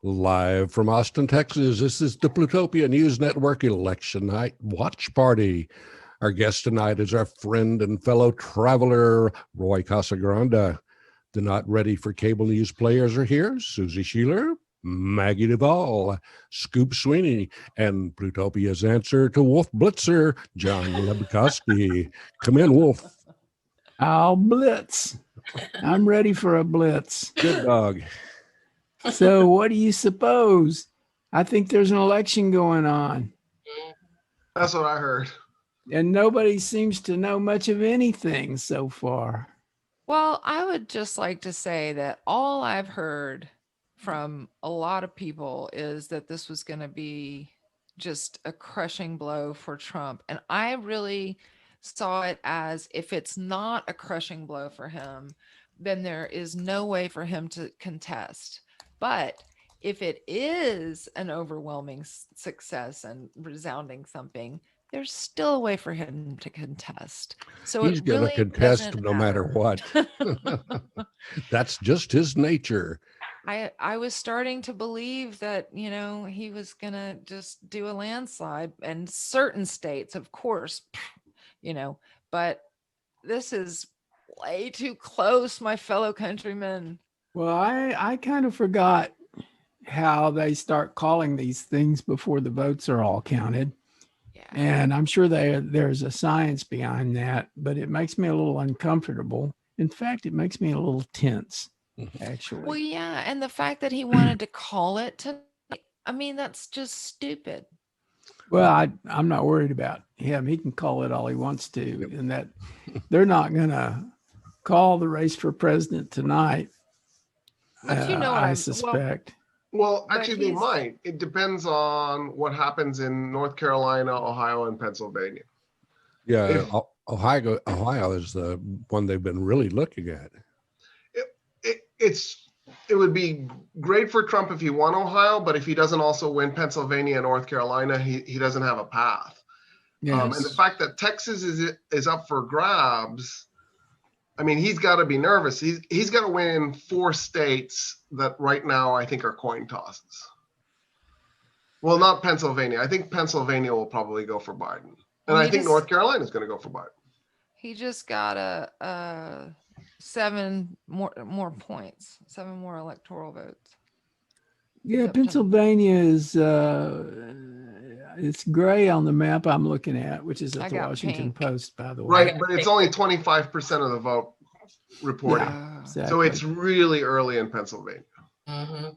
Live from Austin, Texas, this is the Plutopia News Network Election Night Watch Party. Our guest tonight is our friend and fellow traveler, Roy Casagranda. The not ready for cable news players are here: Susie Sheeler, Maggie Duvall, Scoop Sweeney, and Plutopia's answer to Wolf Blitzer, John Lebkowski. Come in, Wolf. I'll blitz. I'm ready for a blitz. Good dog. So what do you suppose? I think there's an election going on. That's what I heard. And nobody seems to know much of anything so far. Well, I would just like to say that all I've heard from a lot of people is that this was going to be just a crushing blow for Trump. And I really saw it as, if it's not a crushing blow for him, then there is no way for him to contest. But if it is an overwhelming success and resounding thumping, there's still a way for him to contest. So he's going to contest no matter what. That's just his nature. I was starting to believe that, you know, he was going to just do a landslide, and certain states, of course, you know, but this is way too close, my fellow countrymen. Well, I kind of forgot how they start calling these things before the votes are all counted. Yeah. And I'm sure there's a science behind that, but it makes me a little uncomfortable. In fact, it makes me a little tense, actually. Well, yeah. And the fact that he wanted to call it tonight, I mean, that's just stupid. Well, I'm not worried about him. He can call it all he wants to. And that they're not going to call the race for president tonight. But you know what I suspect. Well, actually, they might. It depends on what happens in North Carolina, Ohio, and Pennsylvania. Yeah, Ohio is the one they've been really looking at. It would be great for Trump if he won Ohio, but if he doesn't also win Pennsylvania and North Carolina, he doesn't have a path. Yes. And the fact that Texas is up for grabs, I mean, he's got to be nervous. He's got to win 4 states that right now I think are coin tosses. Well, not Pennsylvania. I think Pennsylvania will probably go for Biden. And I think North Carolina is going to go for Biden. He just got a 7 more points, 7 more electoral votes. Yeah, Pennsylvania is it's gray on the map I'm looking at, which is at the Washington Post, by the way. Right, but it's only 25% of the vote reporting. Yeah, exactly. So it's really early in Pennsylvania. Mm-hmm.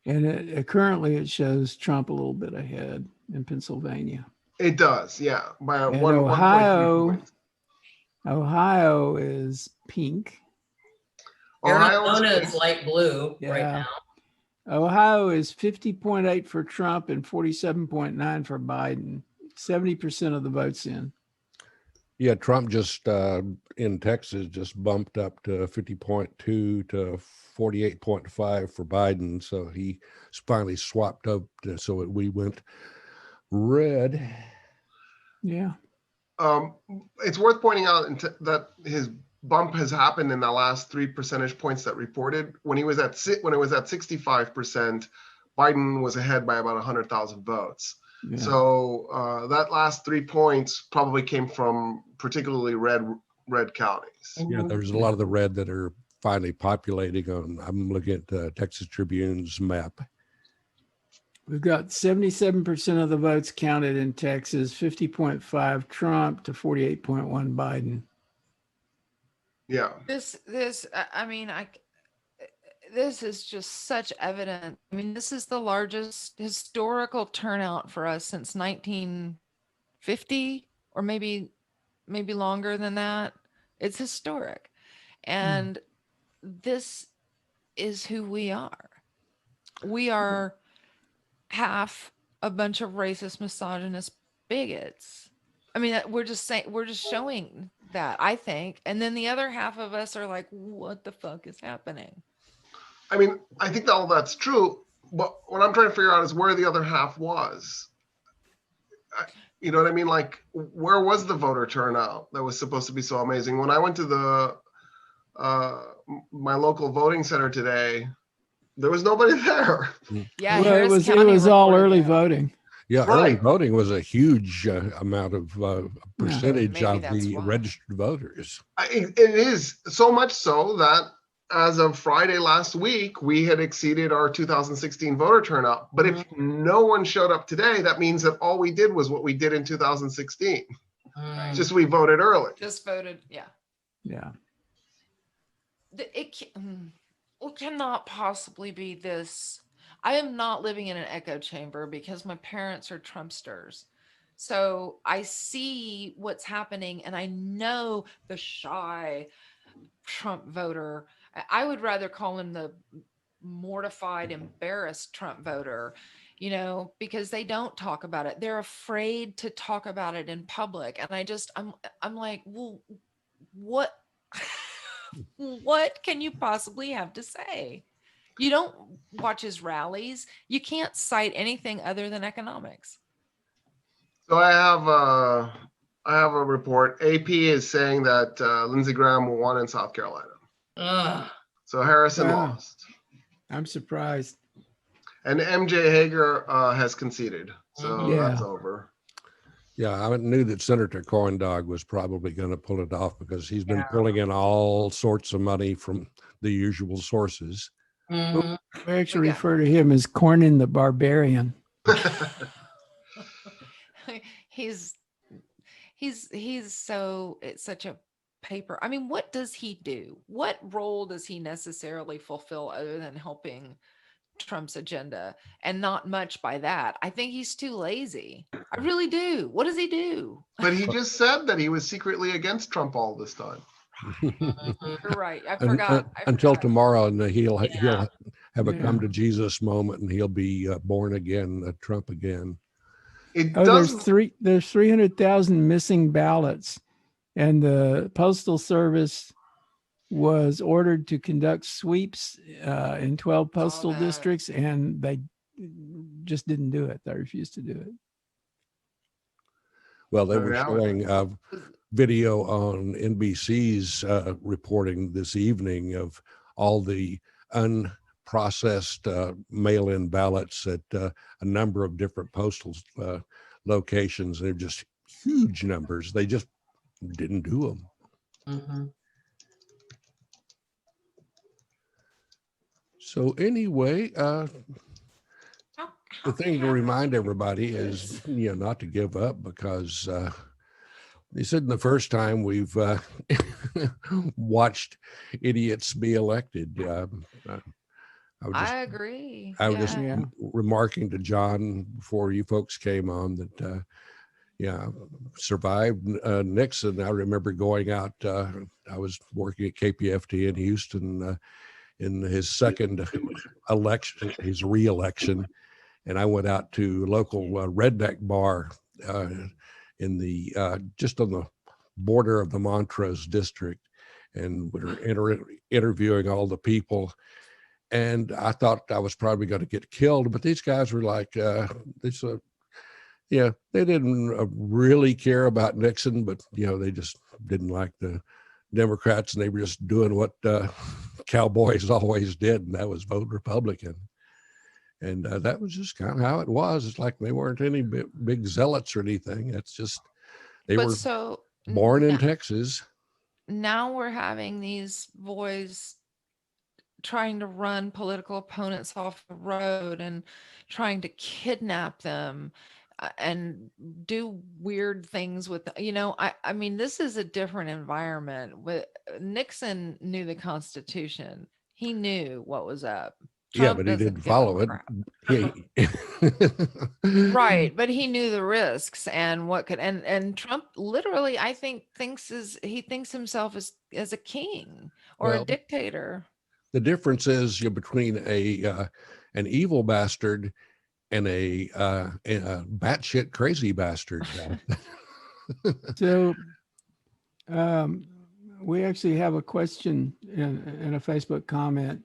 And currently it shows Trump a little bit ahead in Pennsylvania. It does, yeah. By and Ohio is pink. Arizona is light blue right now. Ohio is 50.8 for Trump and 47.9 for Biden. 70% of the votes in. Yeah, Trump just in Texas just bumped up to 50.2 to 48.5 for Biden. So he finally swapped up so we went red. Yeah. It's worth pointing out that his bump has happened in the last 3 percentage points that reported. When it was at 65%, Biden was ahead by about 100,000 votes. Yeah. So that last 3 points probably came from particularly red counties. Yeah, there's a lot of the red that are finally populating on. I'm looking at Texas Tribune's map. We've got 77% of the votes counted in Texas, 50.5 Trump to 48.1 Biden. Yeah. This is just such evidence. I mean, this is the largest historical turnout for us since 1950, or maybe longer than that. It's historic. And this is who we are. We are half a bunch of racist, misogynist bigots. I mean, we're just showing that, I think. And then the other half of us are like, what the fuck is happening? I mean, I think that all that's true, but what I'm trying to figure out is where the other half was. You know what I mean? Like, where was the voter turnout that was supposed to be so amazing? When I went to my local voting center today, There was nobody there. Yeah, well, Harris it County was all reported early that. voting. Yeah, early Right. voting was a huge amount of percentage Maybe of that's the why. registered voters. It is so much so that as of Friday last week, we had exceeded our 2016 voter turnout. But if no one showed up today, that means that all we did was what we did in 2016. Just we voted early. Just voted, yeah. Yeah. It cannot possibly be this. I am not living in an echo chamber because my parents are Trumpsters. So I see what's happening and I know the shy Trump voter. I would rather call him the mortified, embarrassed Trump voter, you know, because they don't talk about it. They're afraid to talk about it in public. And I'm like, well, what what can you possibly have to say? You don't watch his rallies. You can't cite anything other than economics. So I have a report. AP is saying that Lindsey Graham won in South Carolina. So Harrison lost. I'm surprised. And MJ Hager has conceded. So that's over. Yeah, I knew that Senator Corndog was probably going to pull it off because he's been pulling in all sorts of money from the usual sources. We actually refer to him as Cornyn the Barbarian. He's so, it's such a paper. I mean, what does he do? What role does he necessarily fulfill other than helping Trump's agenda? And not much by that. I think he's too lazy. I really do. What does he do? But he just said that he was secretly against Trump all this time. You're right. I forgot. Until tomorrow, and he'll have a come to Jesus moment, and he'll be born again, Trump again. There's 300,000 missing ballots, and the Postal Service was ordered to conduct sweeps in 12 postal districts, and they just didn't do it. They refused to do it. Well, they were showing video on NBC's reporting this evening of all the unprocessed mail-in ballots at a number of different postal locations. They're just huge numbers. They just didn't do them. So anyway, the thing to remind everybody is, not to give up, because they said the first time we've watched idiots be elected. I agree. I was just remarking to John before you folks came on that, survived Nixon. I remember going out, I was working at KPFT in Houston in his second election, his re-election. And I went out to local redneck bar in the just on the border of the Montrose district, and we were interviewing all the people. And I thought I was probably going to get killed, but these guys were like, they didn't really care about Nixon, but they just didn't like the Democrats, and they were just doing what cowboys always did, and that was vote Republican. And that was just kind of how it was. It's like they weren't any big zealots or anything. It's just they were born in Texas. Now we're having these boys trying to run political opponents off the road and trying to kidnap them and do weird things with, I mean, this is a different environment. Nixon knew the Constitution. He knew what was up. Trump but he didn't follow it. Right, but he knew the risks and what could, and Trump literally, I think, thinks himself as a king or a dictator. The difference is between an evil bastard and a batshit crazy bastard. So we actually have a question in a Facebook comment.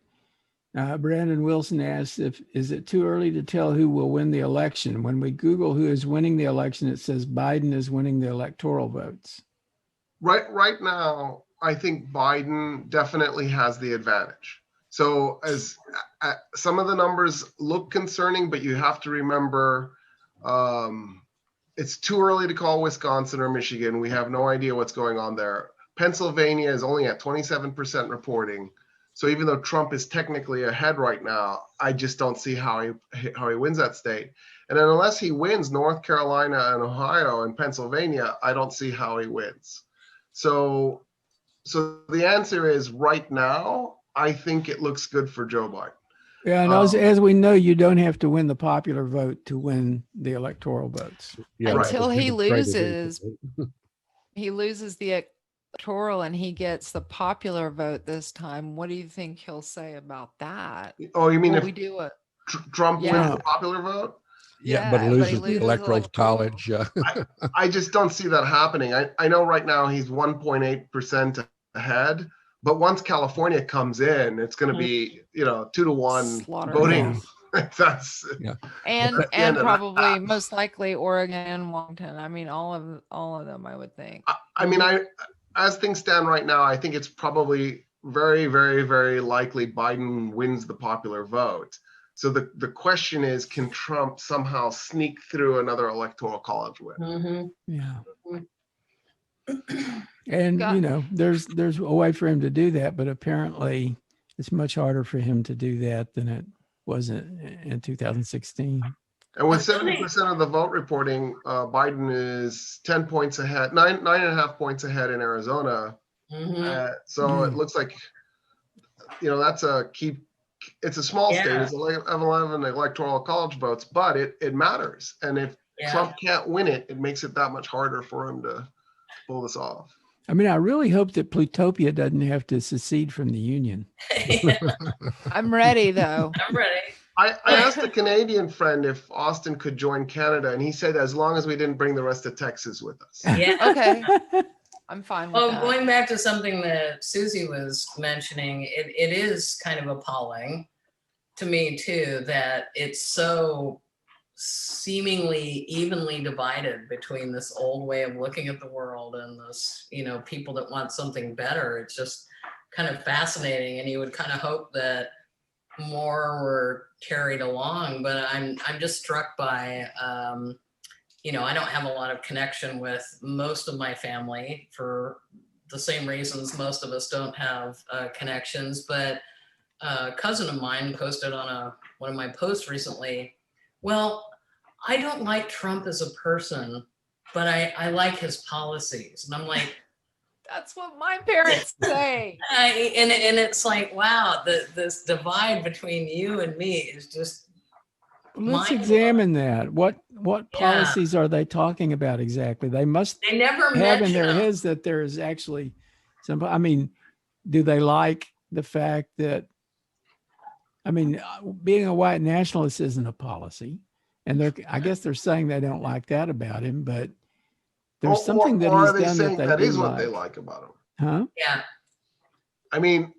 Brandon Wilson asks, is it too early to tell who will win the election? When we Google who is winning the election, it says Biden is winning the electoral votes. Right now, I think Biden definitely has the advantage. So as some of the numbers look concerning, but you have to remember it's too early to call Wisconsin or Michigan. We have no idea what's going on there. Pennsylvania is only at 27% reporting. So even though Trump is technically ahead right now, I just don't see how he wins that state. And then unless he wins North Carolina and Ohio and Pennsylvania, I don't see how he wins. So the answer is right now, I think it looks good for Joe Biden. Yeah, and as we know, you don't have to win the popular vote to win the electoral votes. Yeah, Until right. he loses the electoral and he gets the popular vote this time. What do you think he'll say about that? Oh, you mean Will if we do it? Trump wins the popular vote? Yeah, but loses the electoral college. I just don't see that happening. I know right now he's 1.8% ahead, but once California comes in, it's going to be 2-1 voting. That's and probably most likely Oregon and Washington. I mean, all of them, I would think. I mean, as things stand right now, I think it's probably very, very, very likely Biden wins the popular vote. So the question is, can Trump somehow sneak through another electoral college win? Mm-hmm. Yeah. And there's a way for him to do that, but apparently it's much harder for him to do that than it was in 2016. And with 70% of the vote reporting, Biden is 10 points ahead, 9.5 points ahead in Arizona. So it looks like, that's a key. It's a small state. It's 11 electoral college votes, but it matters. And if Trump can't win it, it makes it that much harder for him to pull this off. I mean, I really hope that Plutopia doesn't have to secede from the Union. I'm ready, though. I'm ready. I asked a Canadian friend if Austin could join Canada, and he said as long as we didn't bring the rest of Texas with us. Yeah. Okay. I'm fine with that. Going back to something that Susie was mentioning, it is kind of appalling to me too that it's so seemingly evenly divided between this old way of looking at the world and this, people that want something better. It's just kind of fascinating, and you would kind of hope that more were carried along. But I'm just struck by I don't have a lot of connection with most of my family for the same reasons most of us don't have connections. But a cousin of mine posted on one of my posts recently, well, I don't like Trump as a person, but I like his policies. And I'm like, that's what my parents say. And it's like, wow, this divide between you and me is just. Let's examine that. What policies are they talking about exactly? They never have in their heads that there is actually some. I mean, do they like the fact that? I mean, being a white nationalist isn't a policy, and I guess they're saying they don't like that about him. But there's something that he's done that is what they like about him. Huh? Yeah. I mean,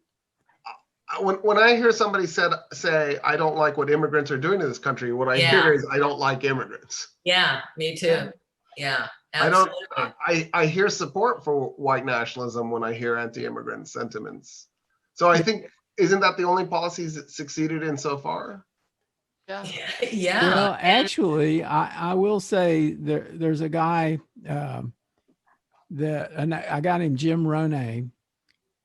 when I hear somebody say, I don't like what immigrants are doing to this country, what I hear is I don't like immigrants. Yeah, me too. Yeah, absolutely. I hear support for white nationalism when I hear anti-immigrant sentiments. So I think, isn't that the only policies that succeeded in so far? Yeah. Well, actually, I will say there's a guy a guy named Jim Ronay,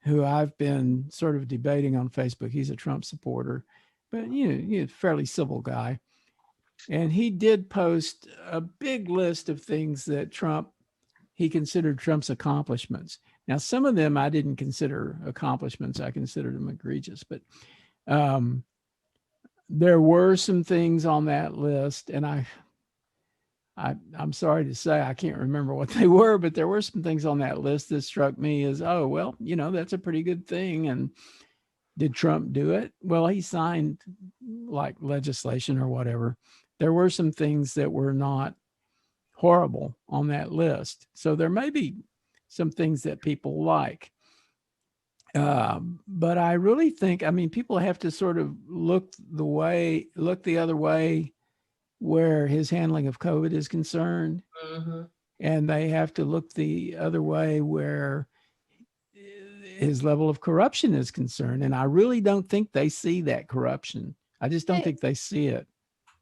who I've been sort of debating on Facebook. He's a Trump supporter, but he's a fairly civil guy. And he did post a big list of things that he considered Trump's accomplishments. Now, some of them I didn't consider accomplishments. I considered them egregious, but there were some things on that list, and I'm sorry to say I can't remember what they were, but there were some things on that list that struck me as, oh, well, that's a pretty good thing. And did Trump do it? Well, he signed like legislation or whatever. There were some things that were not horrible on that list. So there may be some things that people like. But I really think, people have to sort of look the other way where his handling of COVID is concerned. Mm-hmm. And they have to look the other way where his level of corruption is concerned. And I really don't think they see that corruption. I just don't think they see it.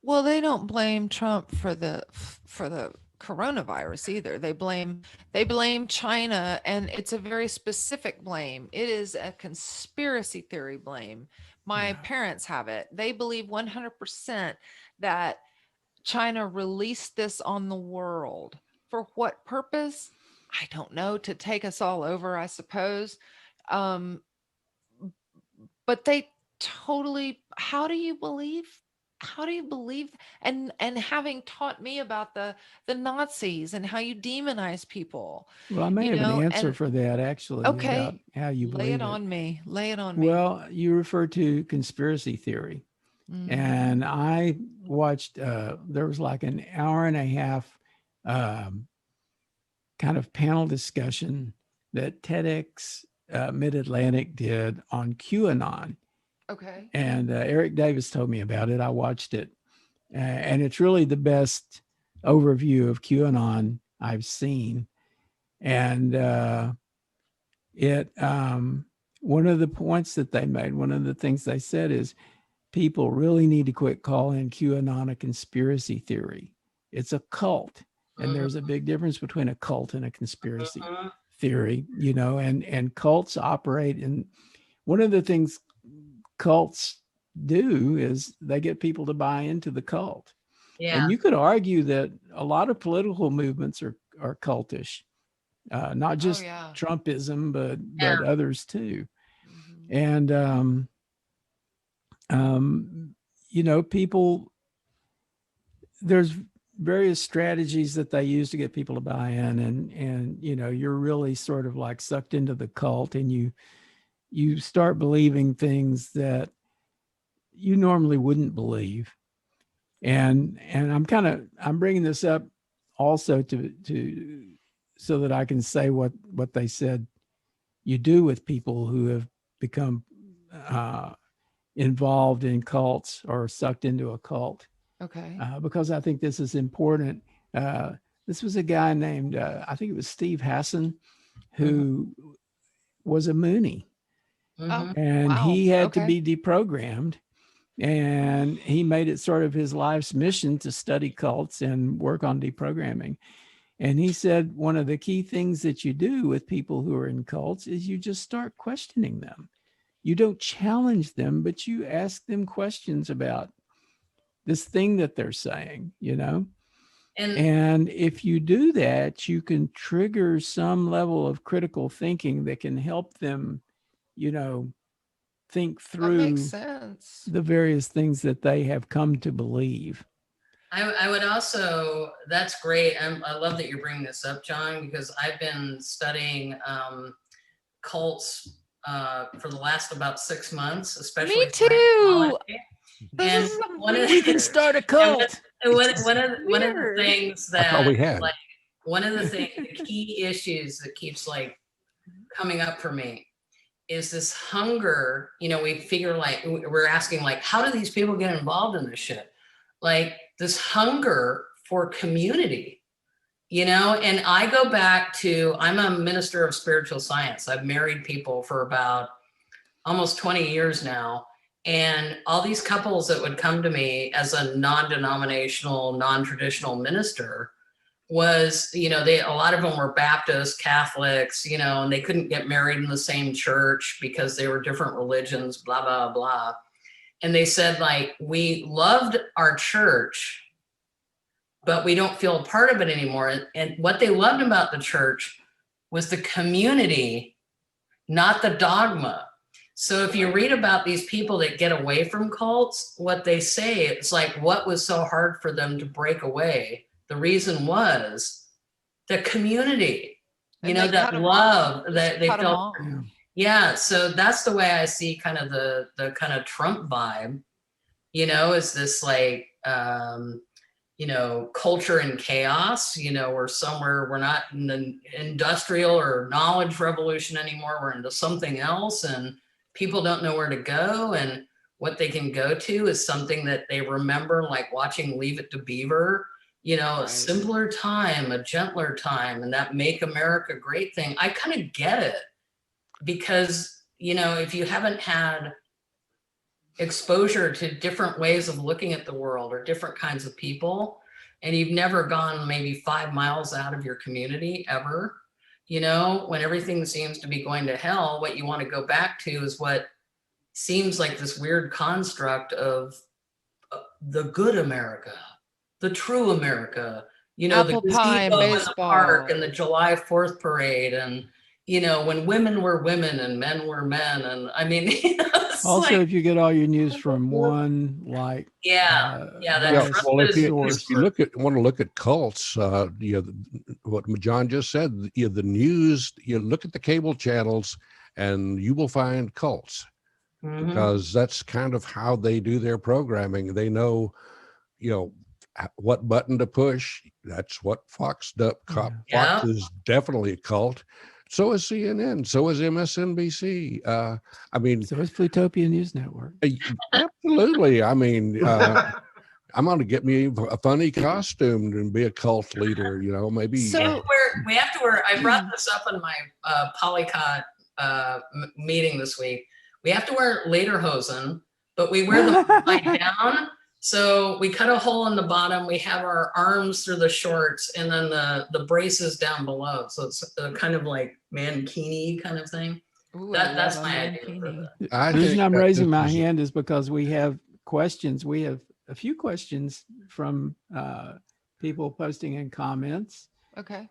Well, they don't blame Trump for the coronavirus either. They blame China, and it's a very specific blame. It is a conspiracy theory blame. My parents have it. They believe 100% that China released this on the world. For what purpose? I don't know, to take us all over, I suppose. But they totally, how do you believe, and having taught me about the Nazis and how you demonize people. Well, I may have an answer for that, actually. Okay. About how you believe it. Lay it on me. Well, you refer to conspiracy theory. Mm-hmm. And I watched, there was like an hour and a half kind of panel discussion that TEDx Mid-Atlantic did on QAnon. Okay. And Eric Davis told me about it. I watched it. And it's really the best overview of QAnon I've seen. And one of the points that they made, one of the things they said is people really need to quit calling QAnon a conspiracy theory. It's a cult. And there's a big difference between a cult and a conspiracy theory, you know, and cults operate in, one of the things cults do is they get people to buy into the cult. Yeah. And you could argue that a lot of political movements are cultish, not just Trumpism, but others too. Mm-hmm. And, you know, people, there's various strategies that they use to get people to buy in, and you know, you're really sort of like sucked into the cult, and you start believing things that you normally wouldn't believe. And I'm bringing this up also to so that I can say what they said you do with people who have become involved in cults or sucked into a cult. Okay. Because I think this is important. This was a guy named, I think it was Steve Hassan, who was a Moonie. Mm-hmm. And he had to be deprogrammed. And he made it sort of his life's mission to study cults and work on deprogramming. And he said one of the key things that you do with people who are in cults is you just start questioning them. You don't challenge them, but you ask them questions about this thing that they're saying, you know? And if you do that, you can trigger some level of critical thinking that can help them, you know, think through the various things that they have come to believe. I would also, that's great. I love that you're bringing this up, John, because I've been studying cults for the last about 6 months, especially. Me too. And we can start a cult. One of the things that we had. like one of the key issues that keeps like coming up for me is this hunger. You know, we figure like we're asking like, how do these people get involved in this shit? Like this hunger for community, you know. And I go back to, I'm a minister of spiritual science. I've married people for about almost 20 years now. And all these couples that would come to me as a non-denominational, non-traditional minister was, you know, a lot of them were Baptists, Catholics, you know, and they couldn't get married in the same church because they were different religions, blah, blah, blah. And they said, like, we loved our church, but we don't feel a part of it anymore. And what they loved about the church was the community, not the dogma. So if you read about these people that get away from cults, what they say, it's like, what was so hard for them to break away? The reason was the community, you know, that love that they felt. Yeah. So that's the way I see kind of the kind of Trump vibe, you know, is this like, you know, culture and chaos, you know, we're not in the industrial or knowledge revolution anymore. We're into something else, and people don't know where to go, and what they can go to is something that they remember, like watching Leave It to Beaver, you know, a simpler time, a gentler time, and that Make America Great thing. I kind of get it, because, you know, if you haven't had exposure to different ways of looking at the world or different kinds of people, and you've never gone maybe 5 miles out of your community ever, you know, when everything seems to be going to hell, what you want to go back to is what seems like this weird construct of the good America, the true America, you know, Apple the pie and gazebo in the park baseball. and the July 4th parade, and, you know, when women were women and men were men. And I mean, you know, Also, like, if you get all your news from one, like, yeah, that Yeah, well, if you source. want to look at cults, you know, what John just said, you know, the news, you look at the cable channels, and you will find cults, because that's kind of how they do their programming. They know, you know, what button to push. That's what Fox does. Fox is definitely a cult. So is CNN. So is MSNBC. I mean, so is Plutopia News Network. Absolutely. I mean, I'm going to get me a funny costume and be a cult leader, you know, maybe. So we have to wear, I brought this up in my Polycot meeting this week. We have to wear lederhosen, but we wear them upside down. So we cut a hole in the bottom. We have our arms through the shorts, and then the braces down below. So it's kind of like mankini kind of thing. Ooh, That's my idea. The reason I'm raising my hand is because we have questions. We have a few questions from people posting in comments. Okay.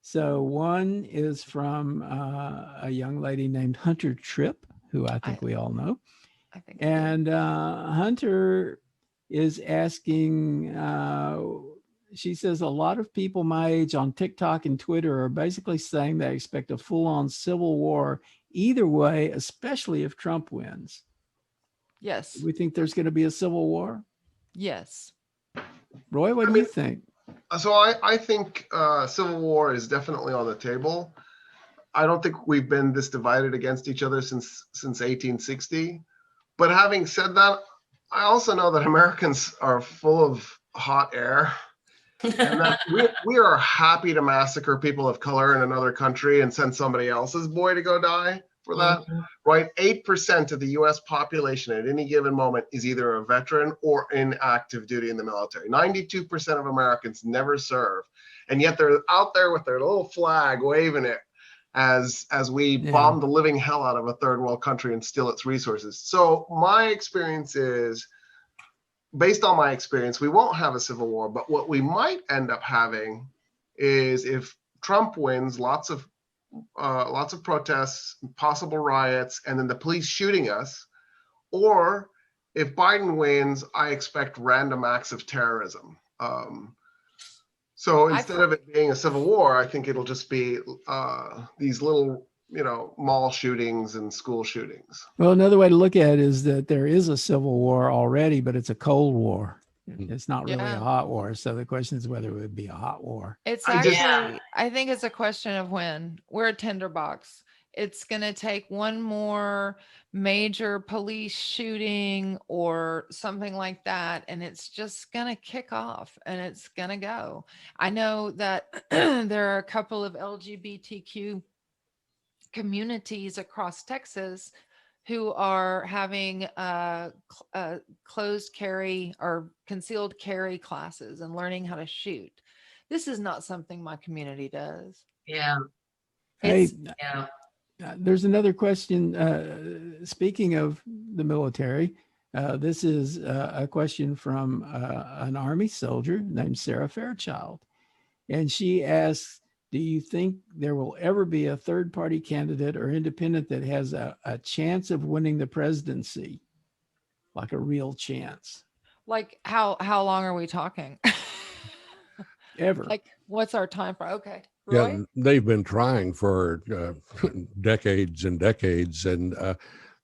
So one is from a young lady named Hunter Tripp, who I think we all know. I think. And Hunter is asking, she says, a lot of people my age on TikTok and Twitter are basically saying they expect a full-on civil war either way, especially if Trump wins. Yes. We think there's going to be a civil war? Yes. Roy, what do you think? So I think civil war is definitely on the table. I don't think we've been this divided against each other since 1860. But having said that, I also know that Americans are full of hot air, and that we are happy to massacre people of color in another country and send somebody else's boy to go die for that, right? 8% of the US population at any given moment is either a veteran or in active duty in the military. 92% of Americans never serve, and yet they're out there with their little flag waving it as we bomb the living hell out of a third world country and steal its resources. So my experience is, based on my experience, we won't have a civil war, but what we might end up having is, if Trump wins, lots of protests, possible riots, and then the police shooting us. Or if Biden wins, I expect random acts of terrorism. So instead of it being a civil war, I think it'll just be these little, you know, mall shootings and school shootings. Well, another way to look at it is that there is a civil war already, but it's a cold war. It's not really a hot war. So the question is whether it would be a hot war. It's actually, I think it's a question of when. We're a tinderbox. It's going to take one more major police shooting or something like that, and it's just going to kick off and it's going to go. I know that there are a couple of LGBTQ communities across Texas who are having closed carry or concealed carry classes and learning how to shoot. This is not something my community does. Yeah. Hey, there's another question. Speaking of the military, this is a question from an Army soldier named Sarah Fairchild. And she asks, do you think there will ever be a third-party candidate or independent that has a chance of winning the presidency, like a real chance? Like how long are we talking? Ever? Like, what's our time for? Okay, Roy? Yeah, they've been trying for decades and decades, and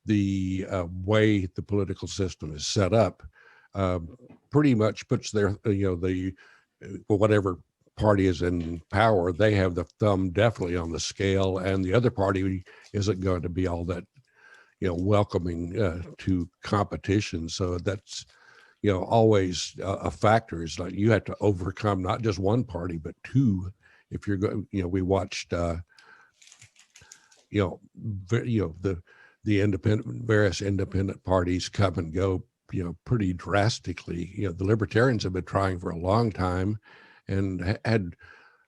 the way the political system is set up pretty much puts their, whatever party is in power, they have the thumb definitely on the scale, and the other party isn't going to be all that, welcoming to competition. So that's, always a factor. Is like you have to overcome not just one party but two. If you're going, we watched, the various independent parties come and go, pretty drastically. The Libertarians have been trying for a long time and had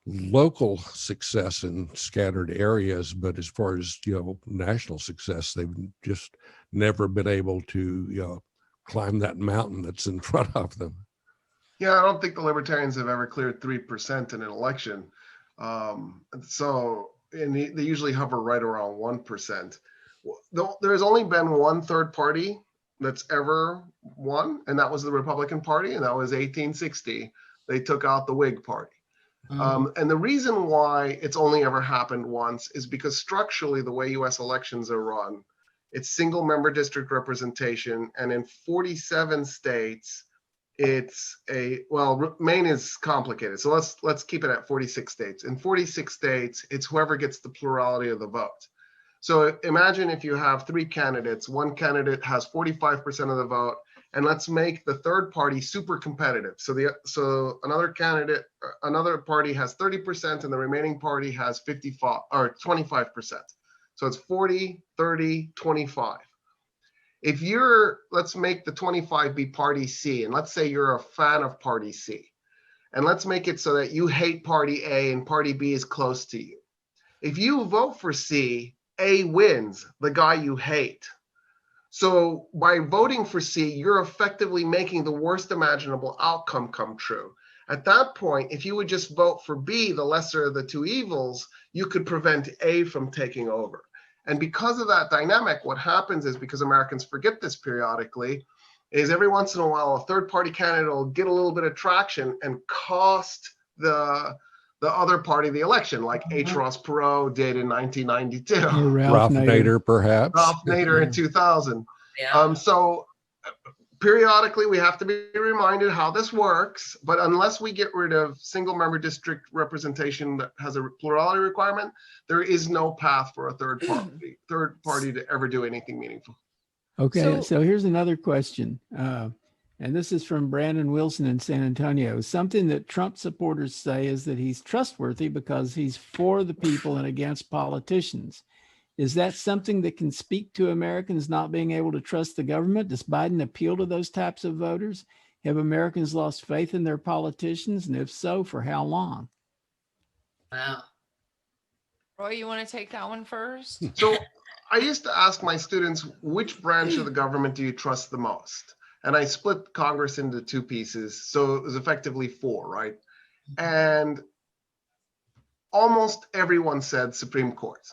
local success in scattered areas, but as far as national success, they've just never been able to climb that mountain that's in front of them. Yeah, I don't think the Libertarians have ever cleared 3% in an election. They usually hover right around 1%. There's only been one third party that's ever won, and that was the Republican Party, and that was 1860. They took out the Whig Party. And the reason why it's only ever happened once is because structurally, the way US elections are run, it's single member district representation. And in 47 states, Maine is complicated. So let's keep it at 46 states. In 46 states, it's whoever gets the plurality of the vote. So imagine if you have three candidates, one candidate has 45% of the vote, and let's make the third party super competitive. So another party has 30% and the remaining party has 55 or 25%. So it's 40, 30, 25. Let's make the 25 be party C, and let's say you're a fan of party C. And let's make it so that you hate party A and party B is close to you. If you vote for C, A wins, the guy you hate. So by voting for C, you're effectively making the worst imaginable outcome come true. At that point, if you would just vote for B, the lesser of the two evils, you could prevent A from taking over. And because of that dynamic, what happens is, because Americans forget this periodically, is every once in a while, a third party candidate will get a little bit of traction and cost the other party the election, like H. Ross Perot did in 1992. Ralph Nader, perhaps. Ralph Nader in 2000. Yeah. So periodically, we have to be reminded how this works. But unless we get rid of single member district representation that has a plurality requirement, there is no path for a third party to ever do anything meaningful. Okay, so here's another question. And this is from Brandon Wilson in San Antonio. Something that Trump supporters say is that he's trustworthy because he's for the people and against politicians. Is that something that can speak to Americans not being able to trust the government? Does Biden appeal to those types of voters? Have Americans lost faith in their politicians? And if so, for how long? Wow. Roy, you want to take that one first? So I used to ask my students, which branch of the government do you trust the most? And I split Congress into two pieces. So it was effectively four, right? And almost everyone said Supreme Court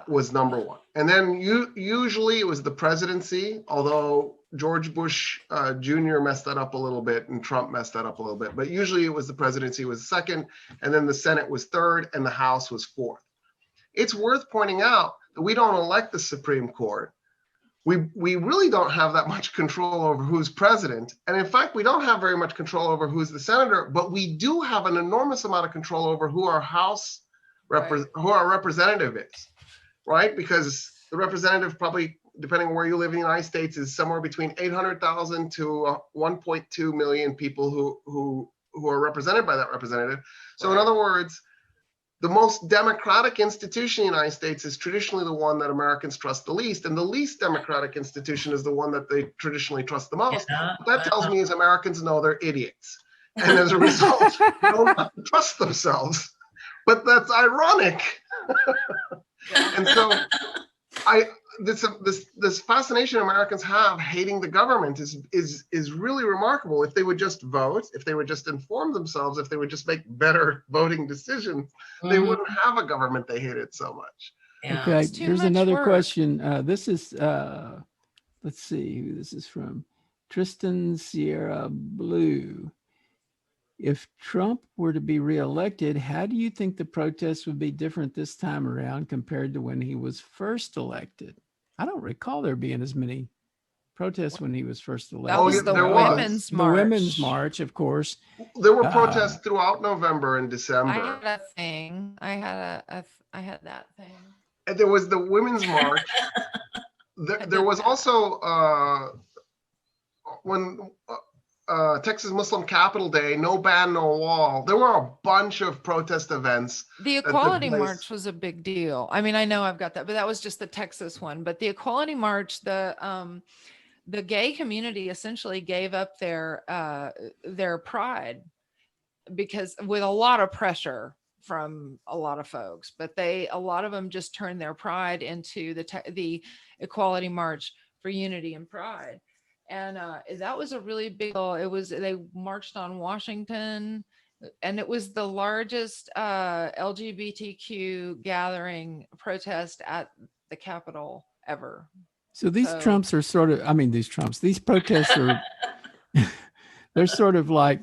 was number one. And then usually it was the presidency, although George Bush Jr. messed that up a little bit and Trump messed that up a little bit. But usually it was the presidency was second, and then the Senate was third, and the House was fourth. It's worth pointing out that we don't elect the Supreme Court. We really don't have that much control over who's president. And in fact, we don't have very much control over who's the senator, but we do have an enormous amount of control over who our who our representative is, right? Because the representative probably, depending on where you live in the United States, is somewhere between 800,000 to 1.2 million people who are represented by that representative. So in other words, the most democratic institution in the United States is traditionally the one that Americans trust the least, and the least democratic institution is the one that they traditionally trust the most. What that tells me is Americans know they're idiots, and as a result, they don't trust themselves. But that's ironic. And so, this fascination Americans have hating the government is really remarkable. If they would just vote, if they would just inform themselves, if they would just make better voting decisions, they wouldn't have a government they hated so much. Yeah. Okay, here's another question. This is, let's see who this is from. Tristan Sierra Blue. If Trump were to be reelected, how do you think the protests would be different this time around compared to when he was first elected? I don't recall there being as many protests when he was first elected. That was the Women's March. The Women's March, of course. There were protests throughout November and December. I had a thing. I had that thing. And there was the Women's March. There was also when Texas Muslim Capital Day, no ban, no wall. There were a bunch of protest events. The Equality March was a big deal. I mean, I know I've got that, but that was just the Texas one. But the Equality March, the gay community essentially gave up their pride, because with a lot of pressure from a lot of folks, but a lot of them just turned their pride into the Equality March for Unity and Pride. And that was a really big deal. They marched on Washington, and it was the largest LGBTQ gathering protest at the Capitol ever. So these Trumps are sort of, these protests are, they're sort of like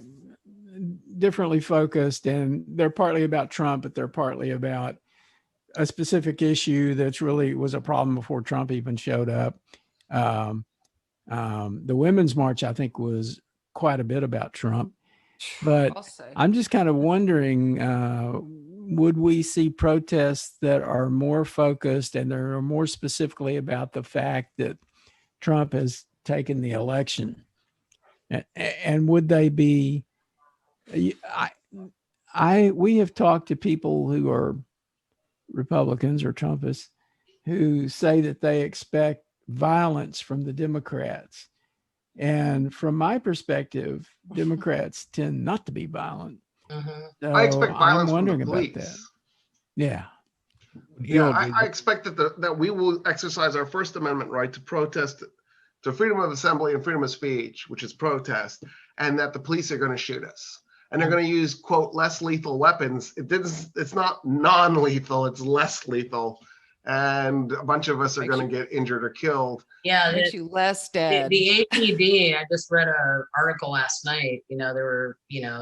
differently focused, and they're partly about Trump, but they're partly about a specific issue that's really was a problem before Trump even showed up. The Women's March, I think, was quite a bit about Trump, but I'm just kind of wondering, would we see protests that are more focused and that are more specifically about the fact that Trump has taken the election? And would they be, we have talked to people who are Republicans or Trumpists who say that they expect violence from the Democrats. And from my perspective, Democrats tend not to be violent. So I expect violence I'm wondering from the police. about that. Yeah. I expect that we will exercise our First Amendment right to protest, to freedom of assembly and freedom of speech, which is protest, and that the police are going to shoot us. And they're going to use, quote, less lethal weapons. It's not non-lethal, it's less lethal. And a bunch of us are going to get injured or killed. Yeah, makes you less dead. The APD, I just read an article last night. They were,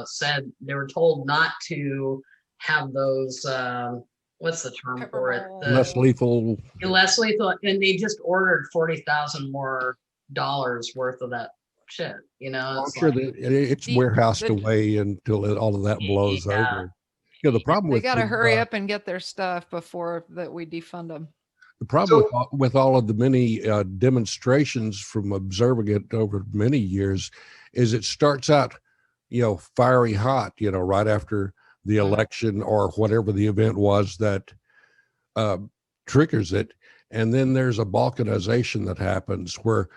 said they were told not to have those. What's the term for it? Less lethal. Less lethal, and they just ordered $40,000 more worth of that shit. I'm sure that it's warehoused away until all of that blows over. The problem they got to hurry up and get their stuff before that we defund them. The problem with all of the many demonstrations, from observing it over many years, is it starts out, fiery hot, right after the election or whatever the event was that triggers it. And then there's a balkanization that happens where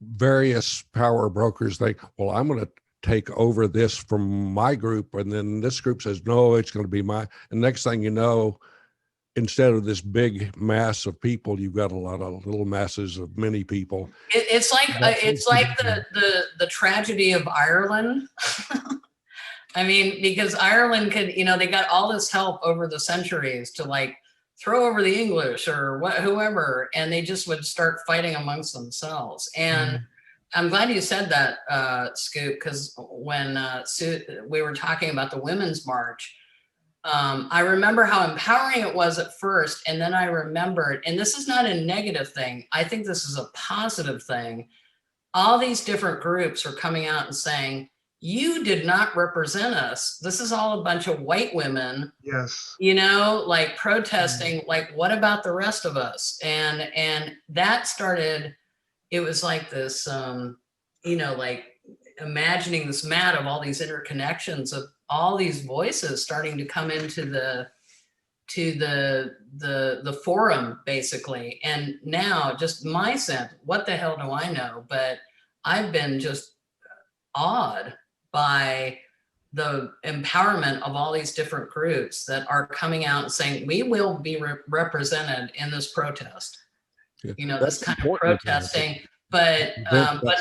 various power brokers think, well, I'm going to take over this from my group, and then this group says no, it's going to be my, and next thing you know, instead of this big mass of people, you've got a lot of little masses of many people. It's like the tragedy of Ireland. I mean, because Ireland could, they got all this help over the centuries to throw over the English or whoever, and they just would start fighting amongst themselves. And I'm glad you said that, Scoop, because when we were talking about the Women's March, I remember how empowering it was at first. And then I remembered, and this is not a negative thing, I think this is a positive thing. All these different groups are coming out and saying, you did not represent us. This is all a bunch of white women, yes, protesting, what about the rest of us? And that started, it was like this, imagining this map of all these interconnections of all these voices starting to come into the forum, basically. And now, just my sense, what the hell do I know? But I've been just awed by the empowerment of all these different groups that are coming out and saying, we will be represented in this protest. This kind of protesting, but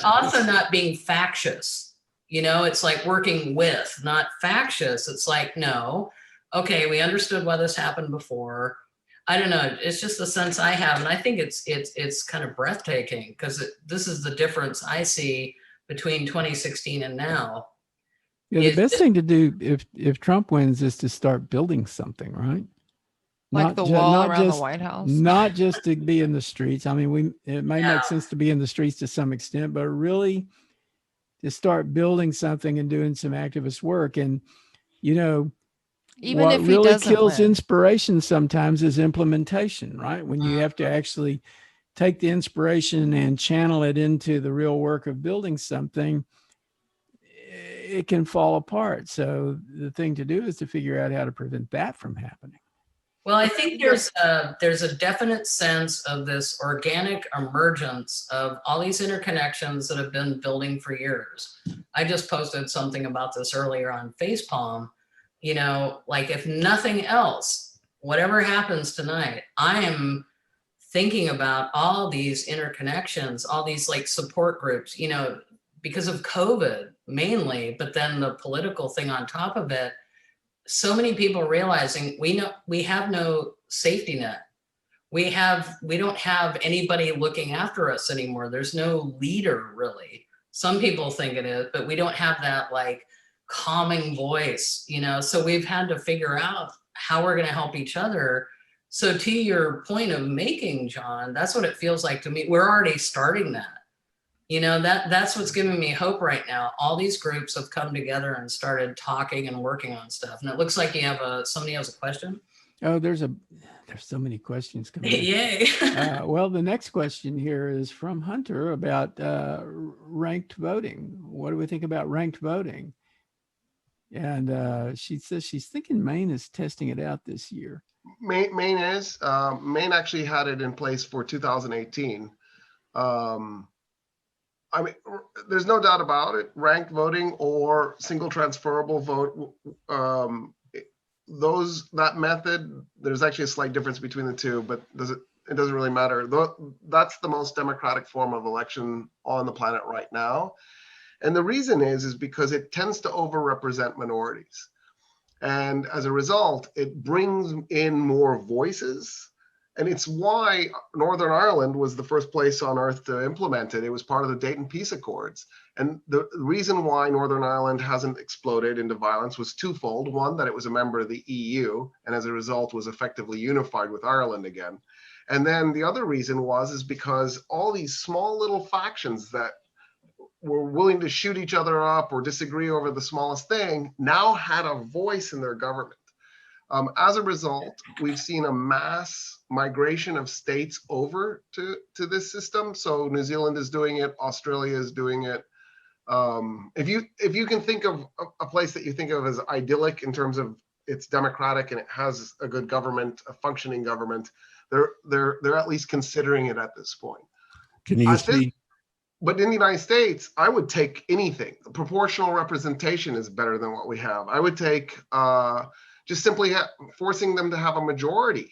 also not being factious. It's like working with, not factious. It's like, no, okay, we understood why this happened before. I don't know. It's just the sense I have, and I think it's kind of breathtaking, because this is the difference I see between 2016 and now. Yeah, the best thing to do if Trump wins is to start building something, right? Like the wall around the White House. Not just to be in the streets. I mean, it may make sense to be in the streets to some extent, but really to start building something and doing some activist work. And, even what if really kills inspiration sometimes is implementation, right? When you have to actually take the inspiration and channel it into the real work of building something, it can fall apart. So the thing to do is to figure out how to prevent that from happening. Well, I think there's a definite sense of this organic emergence of all these interconnections that have been building for years. I just posted something about this earlier on Facepalm. You know, like if nothing else, whatever happens tonight, I am thinking about all these interconnections, all these like support groups, you know, because of COVID mainly, but then the political thing on top of it. So many people realizing we have no safety net. We don't have anybody looking after us anymore. There's no leader really. Some people think it is, but we don't have that like calming voice, you know? So we've had to figure out how we're going to help each other. So to your point of making, John, that's what it feels like to me. We're already starting that. You know, that's what's giving me hope right now. All these groups have come together and started talking and working on stuff. And it looks like you have somebody has a question. Oh, there's so many questions coming in. Yay. Well, the next question here is from Hunter about ranked voting. What do we think about ranked voting? And she says she's thinking Maine is testing it out this year. Maine actually had it in place for 2018. I mean, there's no doubt about it. Ranked voting or single transferable vote, that method, there's actually a slight difference between the two, but it doesn't really matter. That's the most democratic form of election on the planet right now. And the reason is because it tends to overrepresent minorities. And as a result, it brings in more voices. And it's why Northern Ireland was the first place on earth to implement it. It was part of the Dayton Peace Accords. And the reason why Northern Ireland hasn't exploded into violence was twofold. One, that it was a member of the EU, and as a result was effectively unified with Ireland again. And then the other reason is because all these small little factions that were willing to shoot each other up or disagree over the smallest thing now had a voice in their government. As a result, we've seen a mass migration of states over to this system. So New Zealand is doing it, Australia is doing it. If you can think of a place that you think of as idyllic in terms of it's democratic and it has a good government, a functioning government, they're at least considering it at this point. Can you see? But in the United States, I would take anything. Proportional representation is better than what we have. I would take just simply forcing them to have a majority.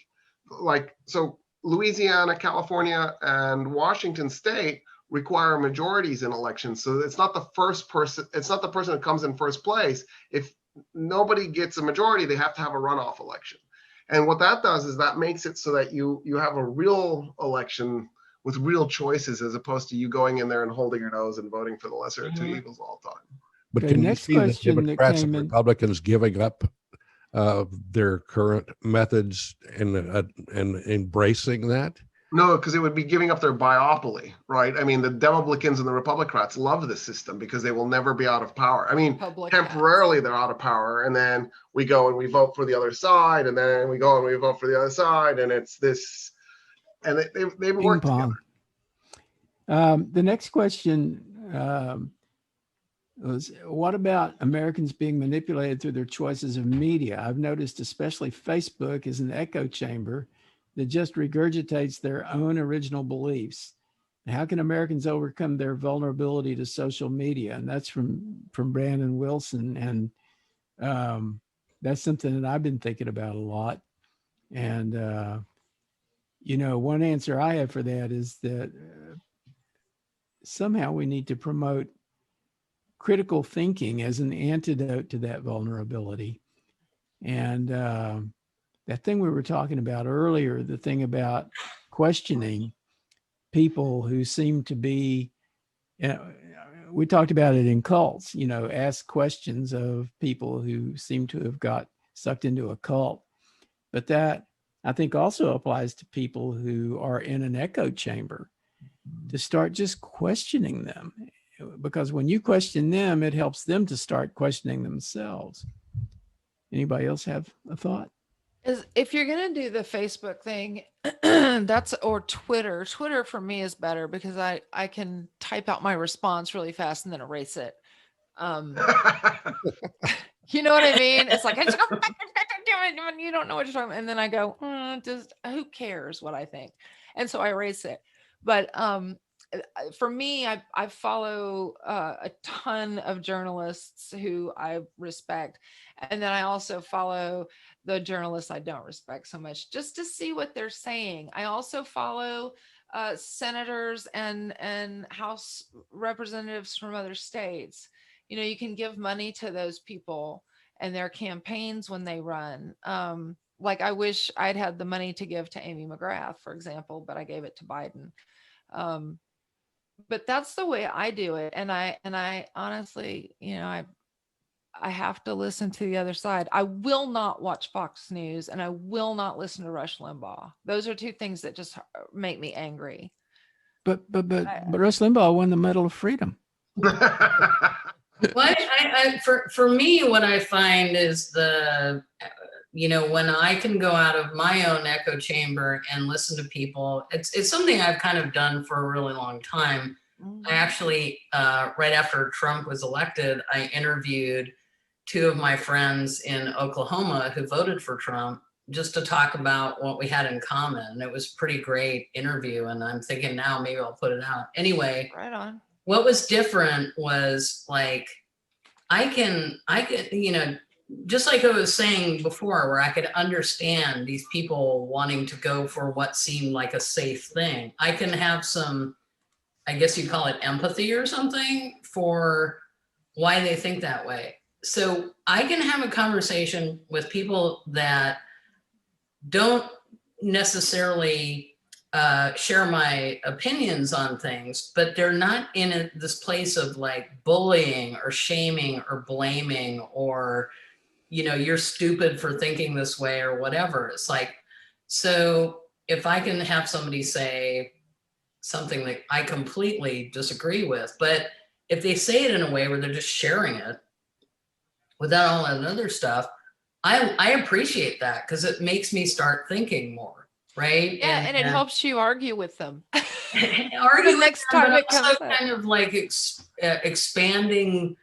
Like, so Louisiana, California, and Washington State require majorities in elections. So it's not the person who comes in first place. If nobody gets a majority, they have to have a runoff election. And what that does is that makes it so that you have a real election with real choices, as opposed to you going in there and holding your nose and voting for the lesser of two evils all the time. But can you see the Democrats and Republicans giving up their current methods and embracing that? No, because it would be giving up their biopoly, right? I mean, the Demoblicans and the Republicrats love this system because they will never be out of power. I mean, temporarily they're out of power, and then we go and we vote for the other side, and then we go and we vote for the other side, and it's this, and they've worked together. The next question was, what about Americans being manipulated through their choices of media? I've noticed especially Facebook is an echo chamber that just regurgitates their own original beliefs. How can Americans overcome their vulnerability to social media? And that's from Brandon Wilson. And that's something that I've been thinking about a lot. And, one answer I have for that is that somehow we need to promote critical thinking as an antidote to that vulnerability. And that thing we were talking about earlier, the thing about questioning people who seem to be, we talked about it in cults, ask questions of people who seem to have got sucked into a cult. But that, I think, also applies to people who are in an echo chamber, to start just questioning them. Because when you question them, it helps them to start questioning themselves. Anybody else have a thought? If you're going to do the Facebook thing, or Twitter for me is better because I can type out my response really fast and then erase it. You know what I mean? It's like, I just go, you don't know what you're talking about. And then I go, who cares what I think? And so I erase it. But for me, I follow a ton of journalists who I respect. And then I also follow the journalists I don't respect so much, just to see what they're saying. I also follow senators and House representatives from other states. You know, you can give money to those people and their campaigns when they run. Like, I wish I'd had the money to give to Amy McGrath, for example, but I gave it to Biden. But that's the way I do it. And I honestly, you know, I have to listen to the other side. I will not watch Fox News, and I will not listen to Rush Limbaugh. Those are two things that just make me angry. But Rush Limbaugh won the Medal of Freedom. Well, for me, what I find is when I can go out of my own echo chamber and listen to people, it's something I've kind of done for a really long time. Mm-hmm. I actually, right after Trump was elected, I interviewed 2 of my friends in Oklahoma who voted for Trump, just to talk about what we had in common. It was a pretty great interview, and I'm thinking now maybe I'll put it out. Anyway, right on. What was different was like, I can, just like I was saying before, where I could understand these people wanting to go for what seemed like a safe thing. I can have some, I guess you'd call it empathy or something, for why they think that way. So I can have a conversation with people that don't necessarily share my opinions on things, but they're not in this place of like bullying or shaming or blaming or, you're stupid for thinking this way or whatever. It's like, so if I can have somebody say something that I completely disagree with, but if they say it in a way where they're just sharing it without all that other stuff, I appreciate that, because it makes me start thinking more. Right. Yeah, and it helps you argue with them. Argue the next them, time but it comes also up. kind of like expanding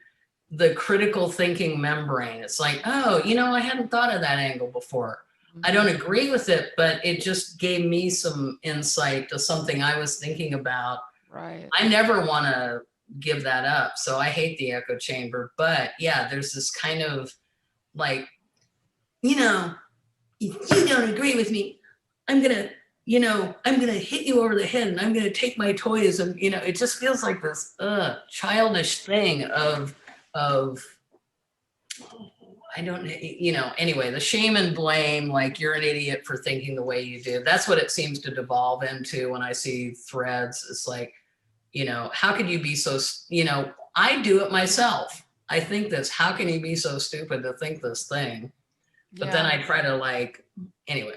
the critical thinking membrane. It's like, oh, I hadn't thought of that angle before. Mm-hmm. I don't agree with it, but it just gave me some insight to something I was thinking about. Right. I never want to give that up. So I hate the echo chamber. But yeah, there's this kind of like, if you don't agree with me, I'm going to hit you over the head, and I'm going to take my toys. And, it just feels like this childish thing of I don't, anyway, the shame and blame, like you're an idiot for thinking the way you do. That's what it seems to devolve into when I see threads. It's like, how could you be so, I do it myself. I think this, how can you be so stupid to think this thing? But then I try to anyway.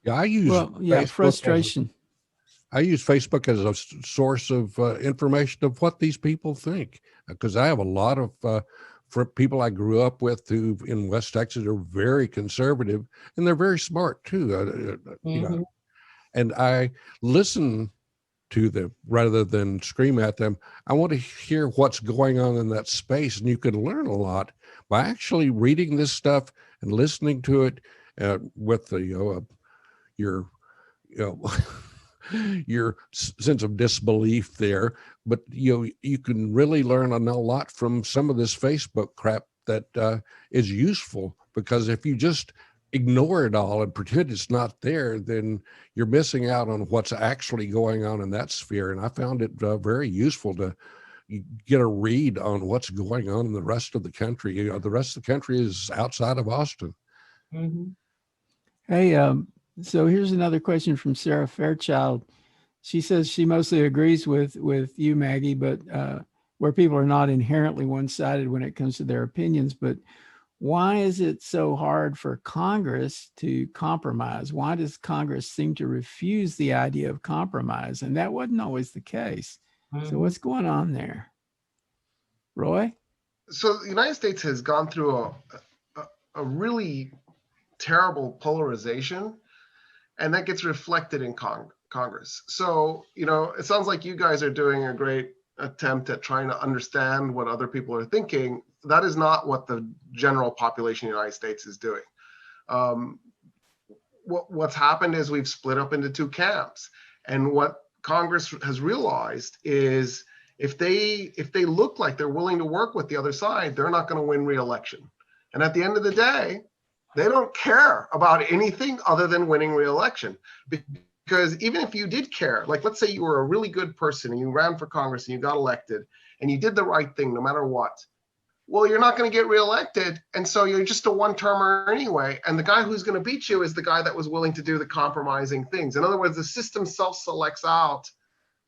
Yeah, I use Facebook frustration. I use Facebook as a source of information of what these people think, because I have a lot of people I grew up with who in West Texas are very conservative, and they're very smart too. Mm-hmm. And I listen to them rather than scream at them. I want to hear what's going on in that space, and you can learn a lot by actually reading this stuff and listening to it with the your your sense of disbelief there. But you can really learn a lot from some of this Facebook crap that is useful, because if you just ignore it all and pretend it's not there, then you're missing out on what's actually going on in that sphere. And I found it very useful to get a read on what's going on in the rest of the country. The rest of the country is outside of Austin. Mm-hmm. Hey, so here's another question from Sarah Fairchild. She says she mostly agrees with you, Maggie, but where people are not inherently one-sided when it comes to their opinions, but why is it so hard for Congress to compromise? Why does Congress seem to refuse the idea of compromise? And that wasn't always the case. Mm-hmm. So what's going on there? Roy? So the United States has gone through a really terrible polarization, and that gets reflected in Congress. So, it sounds like you guys are doing a great attempt at trying to understand what other people are thinking, that is not what the general population of the United States is doing. What's happened is we've split up into two camps. And what Congress has realized is if they look like they're willing to work with the other side, they're not going to win re-election. And at the end of the day, they don't care about anything other than winning re-election. Because even if you did care, like let's say you were a really good person and you ran for Congress and you got elected and you did the right thing no matter what, well, you're not going to get reelected. And so you're just a one-termer anyway. And the guy who's going to beat you is the guy that was willing to do the compromising things. In other words, the system self-selects out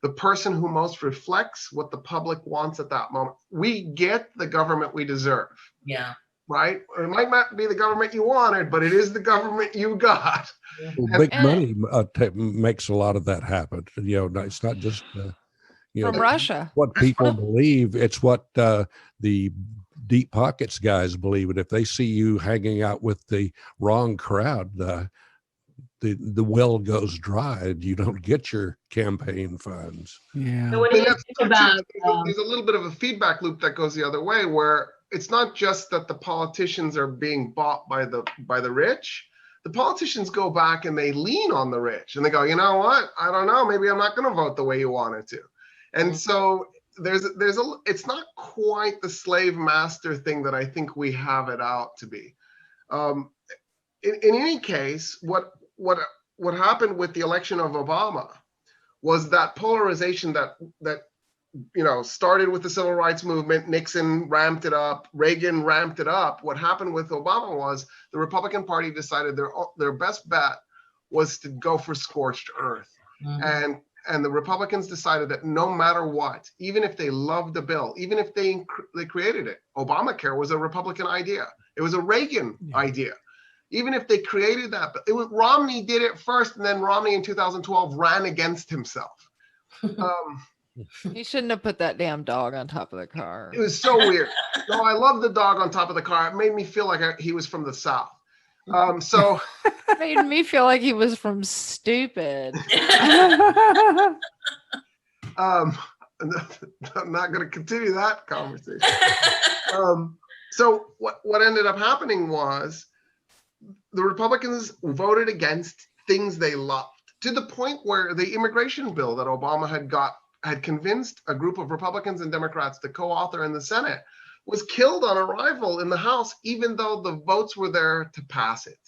the person who most reflects what the public wants at that moment. We get the government we deserve. Yeah. Right? It might not be the government you wanted, but it is the government you got. Well, big money makes a lot of that happen. You know, it's not just from Russia. What people believe. It's what the deep pockets guys believe. And if they see you hanging out with the wrong crowd, the well goes dry and you don't get your campaign funds. Yeah. So what do you think about? There's a little bit of a feedback loop that goes the other way, where it's not just that the politicians are being bought by the rich. The politicians go back and they lean on the rich and they go, you know what? I don't know. Maybe I'm not going to vote the way you wanted to. And so it's not quite the slave master thing that I think we have it out to be. In any case, what happened with the election of Obama was that polarization that started with the civil rights movement. Nixon ramped it up. Reagan ramped it up. What happened with Obama was the Republican Party decided their best bet was to go for scorched earth. Mm-hmm. And the Republicans decided that no matter what, even if they loved the bill, even if they created it, Obamacare was a Republican idea. It was a Reagan idea. Even if they created that, Romney did it first, and then Romney in 2012 ran against himself. He shouldn't have put that damn dog on top of the car. It was so weird. No, I love the dog on top of the car. It made me feel like he was from the South. So it made me feel like he was from Stupid. I'm not going to continue that conversation. So what ended up happening was the Republicans voted against things they loved, to the point where the immigration bill that Obama had convinced a group of Republicans and Democrats to co-author in the Senate was killed on arrival in the House, even though the votes were there to pass it.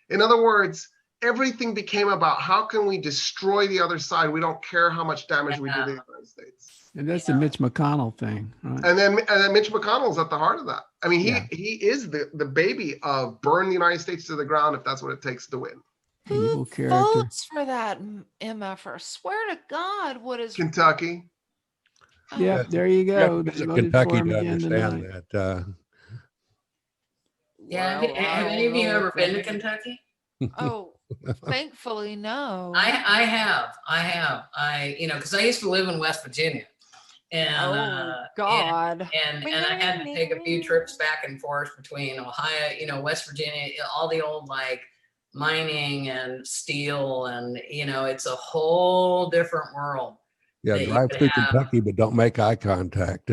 In other words, everything became about how can we destroy the other side? We don't care how much damage we do to the United States. And that's the Mitch McConnell thing, right? And then Mitch McConnell's at the heart of that. I mean, he is the baby of burn the United States to the ground if that's what it takes to win. Who votes for that, MF? I swear to God, what is Kentucky? Yeah, there you go. Kentucky to understand that. Yeah, have any of you ever been to Kentucky? Oh, thankfully, no. I have. Because I used to live in West Virginia. And God. And I had to take a few trips back and forth between Ohio, West Virginia, all the old like mining and steel, and it's a whole different world. Yeah, drive through Kentucky, but don't make eye contact.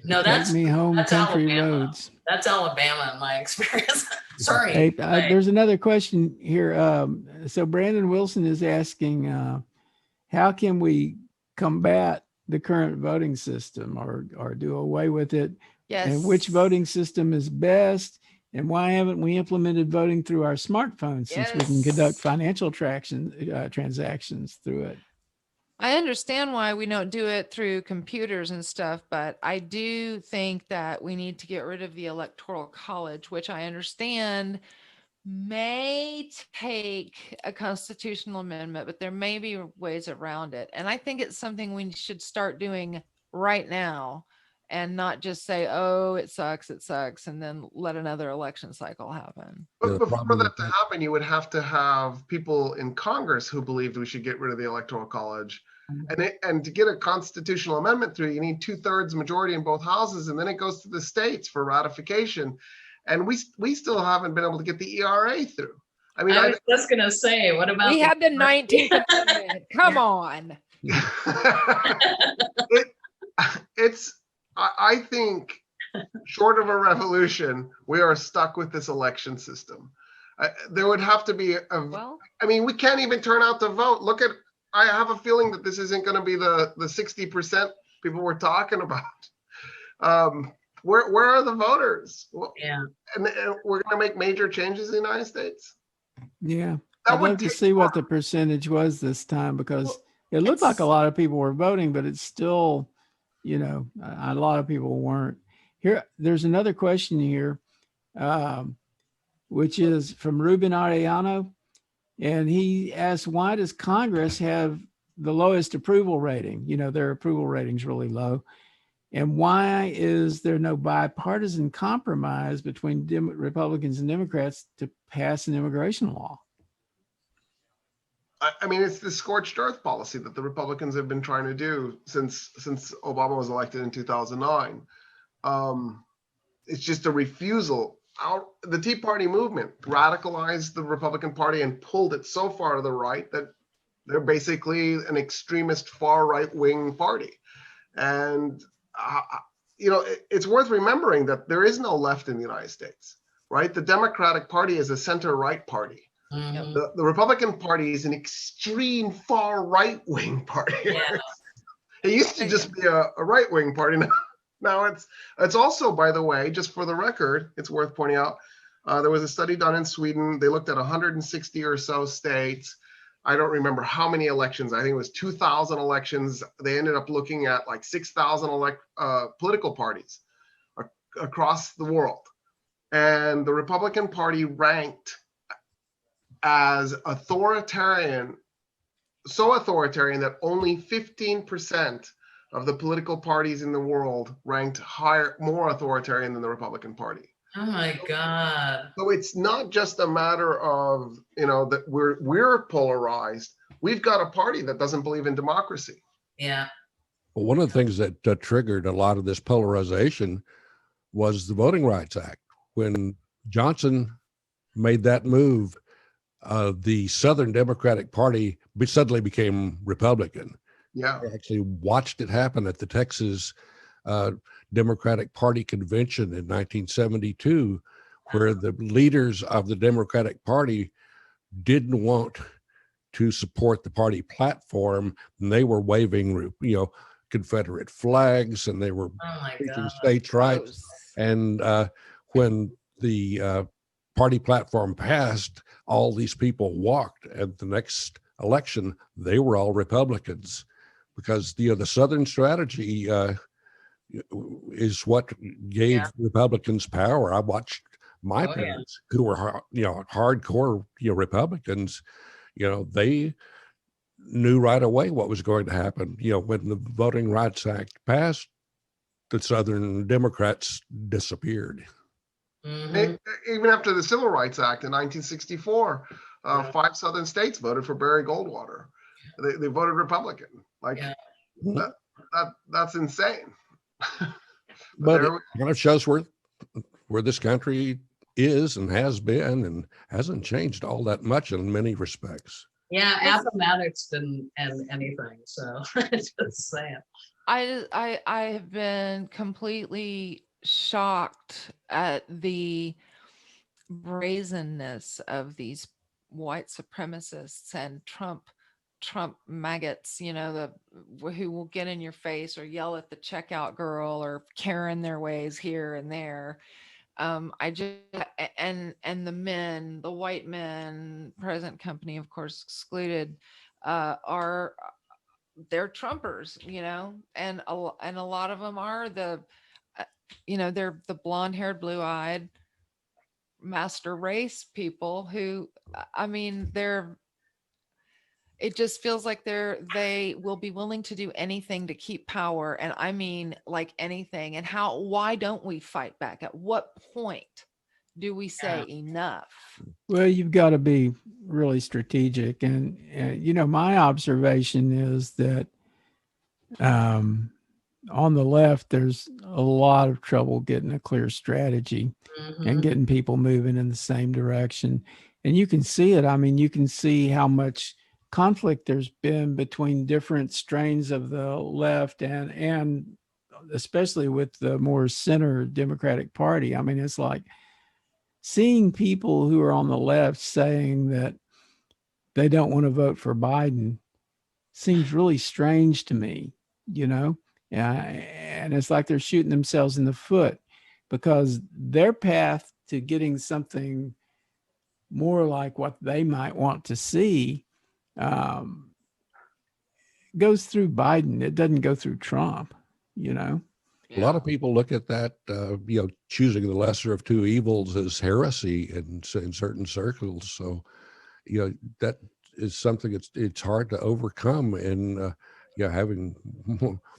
No, that's me home that's country Alabama. Roads. That's Alabama in my experience. Sorry. Hey, there's another question here. So Brandon Wilson is asking, how can we combat the current voting system or do away with it? Yes. And which voting system is best? And why haven't we implemented voting through our smartphones since we can conduct financial transactions through it? I understand why we don't do it through computers and stuff, but I do think that we need to get rid of the Electoral College, which I understand may take a constitutional amendment, but there may be ways around it. And I think it's something we should start doing right now and not just say, oh, it sucks, and then let another election cycle happen. But before that to happen, you would have to have people in Congress who believed we should get rid of the Electoral College. And to get a constitutional amendment through, you need 2/3 majority in both houses, and then it goes to the states for ratification. And we still haven't been able to get the ERA through. I mean, I was just going to say, what about we had the 19th Amendment? Come on. I think short of a revolution, we are stuck with this election system. There would have to be I mean, we can't even turn out to vote. I have a feeling that this isn't going to be the 60% people we're talking about. Where are the voters? Yeah. And we're going to make major changes in the United States? Yeah. I'd love to see what the percentage was this time, because it looked like a lot of people were voting, but it's still, you know, a lot of people weren't. Here, there's another question here, which is from Ruben Arellano. And he asked, why does Congress have the lowest approval rating? You know, their approval rating's really low. And why is there no bipartisan compromise between Republicans and Democrats to pass an immigration law? I mean, it's the scorched earth policy that the Republicans have been trying to do since Obama was elected in 2009. It's just a refusal. The Tea Party movement radicalized the Republican Party and pulled it so far to the right that they're basically an extremist far right wing party. And you know, it's worth remembering that there is no left in the United States, right? The Democratic Party is a center right party. Mm-hmm. The Republican Party is an extreme far right wing party. Yeah. It used to just be a right wing party. Now it's also, by the way, just for the record, it's worth pointing out, there was a study done in Sweden. They looked at 160 or so states. I don't remember how many elections. I think it was 2,000 elections. They ended up looking at like 6,000 political parties across the world. And the Republican Party ranked as authoritarian, so authoritarian that only 15% of the political parties in the world ranked more authoritarian than the Republican Party. Oh my God. So it's not just a matter of, you know, that we're polarized. We've got a party that doesn't believe in democracy. Yeah. Well, one of the things that triggered a lot of this polarization was the Voting Rights Act. When Johnson made that move, the Southern Democratic Party suddenly became Republican. Yeah. I actually watched it happen at the Texas Democratic Party convention in 1972, where the leaders of the Democratic Party didn't want to support the party platform, and they were waving, you know, Confederate flags, and they were speaking states' rights. And when the party platform passed, all these people walked. At the next election, they were all Republicans, because the Southern strategy is what gave Republicans power. I watched my parents, who were hardcore Republicans. They knew right away what was going to happen. When the Voting Rights Act passed, the Southern Democrats disappeared. Mm-hmm. Even after the Civil Rights Act in 1964, 5 Southern states voted for Barry Goldwater. They voted Republican. That's insane. But it kind of shows where this country is and has been, and hasn't changed all that much in many respects. Yeah, Appomattox didn't end anything, so just saying. I have been completely shocked at the brazenness of these white supremacists and Trump maggots, who will get in your face or yell at the checkout girl or Karen their ways here and there. And the men, the white men, present company, of course, excluded, they're Trumpers, and a lot of them are they're the blonde-haired, blue-eyed master race people who, it just feels like they will be willing to do anything to keep power. And I mean, like anything. And why don't we fight back? At what point do we say enough? Well, you've got to be really strategic. And my observation is that on the left, there's a lot of trouble getting a clear strategy and getting people moving in the same direction. And you can see it. You can see how much conflict there's been between different strains of the left and especially with the more center Democratic Party. I mean, it's like seeing people who are on the left saying that they don't want to vote for Biden seems really strange to me, you know? And it's like they're shooting themselves in the foot, because their path to getting something more like what they might want to see goes through Biden. It doesn't go through Trump, you know? A lot of people look at that, choosing the lesser of two evils as heresy in certain circles. So, that is something it's hard to overcome. And, having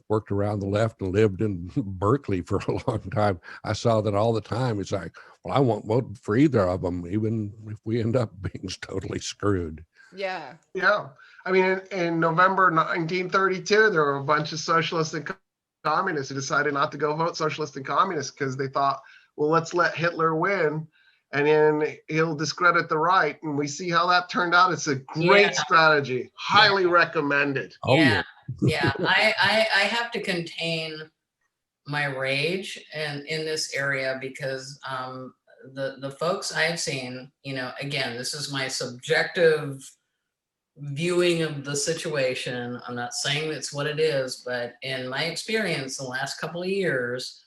worked around the left and lived in Berkeley for a long time, I saw that all the time. It's like, well, I won't vote for either of them, even if we end up being totally screwed. Yeah. Yeah. I mean, in November 1932, there were a bunch of socialists and communists who decided not to go vote socialist and communist because they thought, well, let's let Hitler win and then he'll discredit the right. And we see how that turned out. It's a great strategy. Highly recommended. Oh, yeah. Yeah. I have to contain my rage in this area because the folks I've seen, again, this is my subjective viewing of the situation. I'm not saying that's what it is, but in my experience the last couple of years,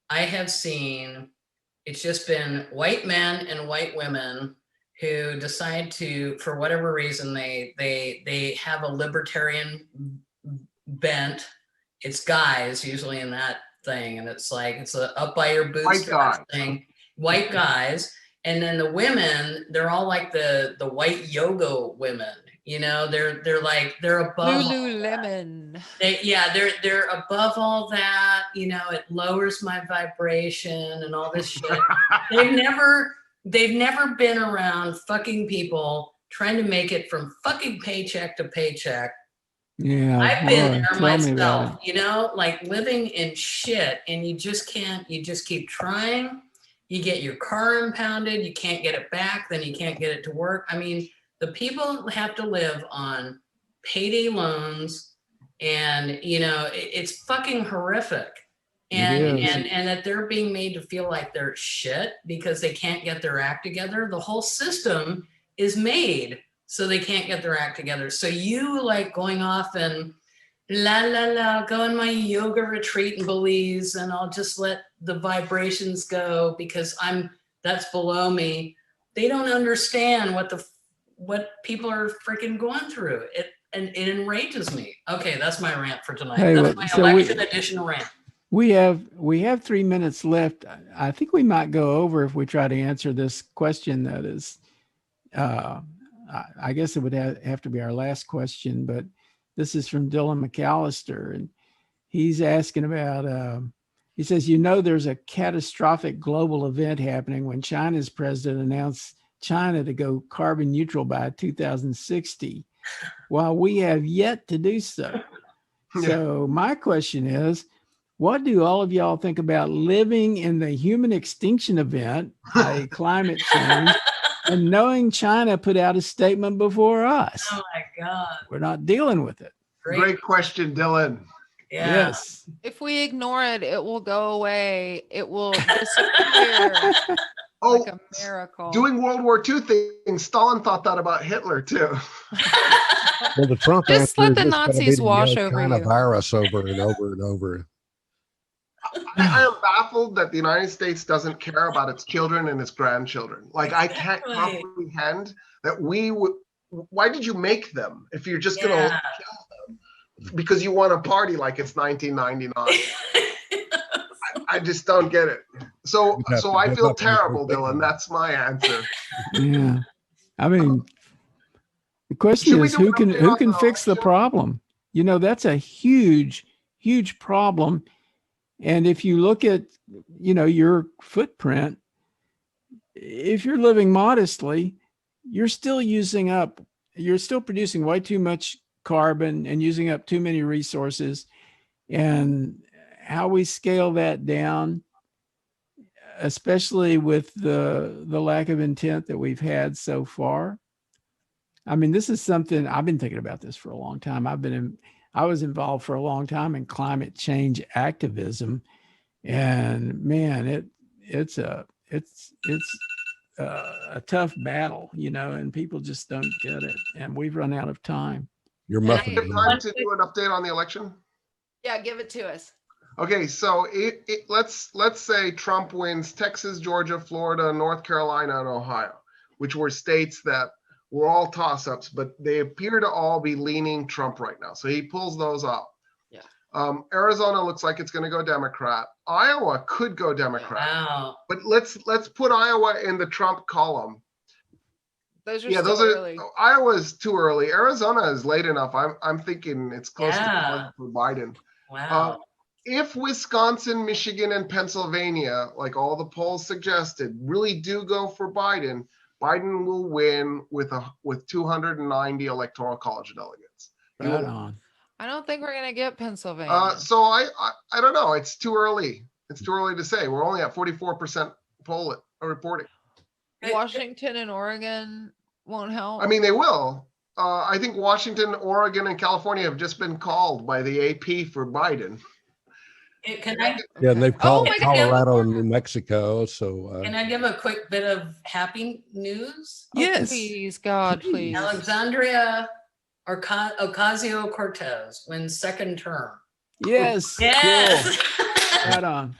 I have seen it's just been white men and white women who decide to, for whatever reason, they have a libertarian bent. It's guys usually in that thing, and it's like it's a up by your bootstraps thing. White guys, and then the women, they're all like the white yoga women. They're above Lululemon. They're above all that. It lowers my vibration and all this shit. They've never been around fucking people trying to make it from fucking paycheck to paycheck. Yeah, I've been there myself, like living in shit, and you just keep trying. You get your car impounded, you can't get it back, then you can't get it to work. I mean, the people have to live on payday loans, and it's fucking horrific. And that they're being made to feel like they're shit because they can't get their act together. The whole system is made so they can't get their act together. So you like going off and go on my yoga retreat in Belize, and I'll just let the vibrations go because that's below me. They don't understand what people are freaking going through. It enrages me. Okay, that's my rant for tonight. That's my election edition rant. We have 3 minutes left. I think we might go over if we try to answer this question that is, I guess it would have to be our last question, but this is from Dylan McAllister, and he's asking about, he says, there's a catastrophic global event happening when China's president announced China to go carbon neutral by 2060, while we have yet to do so. So my question is, what do all of y'all think about living in the human extinction event, i.e. climate change, and knowing China put out a statement before us? Oh my God. We're not dealing with it. Great question, Dylan. Yeah. Yes. If we ignore it, it will go away. It will disappear. Like a miracle. Doing World War II things, Stalin thought that about Hitler too. Well, the Trump just let the Nazis wash over China you. virus over and over and over. I am baffled that the United States doesn't care about its children and its grandchildren. Like, I can't comprehend that why did you make them if you're just going to kill them because you want to party like it's 1999? I just don't get it. So I feel terrible, Dylan. That's my answer. Yeah. I mean, the question is who can fix the problem? That's a huge, huge problem. And if you look at, your footprint, if you're living modestly, you're still producing way too much carbon and using up too many resources. And how we scale that down, especially with the lack of intent that we've had so far. I mean, this is something I've been thinking about this for a long time. I've been I was involved for a long time in climate change activism, and man, it's a tough battle, and people just don't get it. And we've run out of time. You're Do you muffing have it. time to do an update on the election? Yeah, give it to us. Okay, so let's say Trump wins Texas, Georgia, Florida, North Carolina, and Ohio, which were states that were all toss-ups, but they appear to all be leaning Trump right now. So he pulls those up. Yeah. Arizona looks like it's going to go Democrat. Iowa could go Democrat. Wow. But let's put Iowa in the Trump column. Those are still early. Iowa's too early. Arizona is late enough. I'm thinking it's close to calling for Biden. Wow. If Wisconsin, Michigan, and Pennsylvania, like all the polls suggested, really do go for Biden, Biden will win with 290 electoral college delegates. Right on. I don't think we're gonna get Pennsylvania. So I don't know. It's too early. It's too early to say. We're only at 44% poll reporting. Washington and Oregon won't help. I mean, they will. I think Washington, Oregon, and California have just been called by the AP for Biden. Yeah, and they've called Colorado and New Mexico. So can I give a quick bit of happy news? Yes. Please, God, please. Alexandria Ocasio-Cortez wins second term. Yes. Yes. Cool. Right on.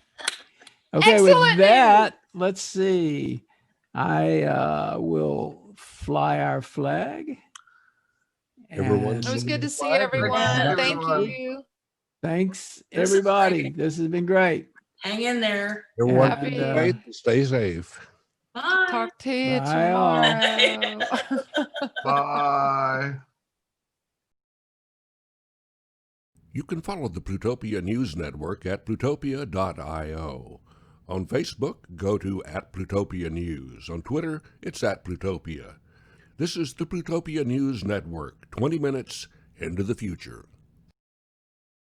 Okay, Excellent with that, let's see. I will fly our flag. Everyone. It was good to see everyone. Thank you. Thanks, everybody. This has been great. Hang in there. Everyone, stay safe. Bye. Talk to you Bye tomorrow. Bye. You can follow the Plutopia News Network at plutopia.io. On Facebook, go to @Plutopia News. On Twitter, it's @Plutopia. This is the Plutopia News Network, 20 minutes into the future.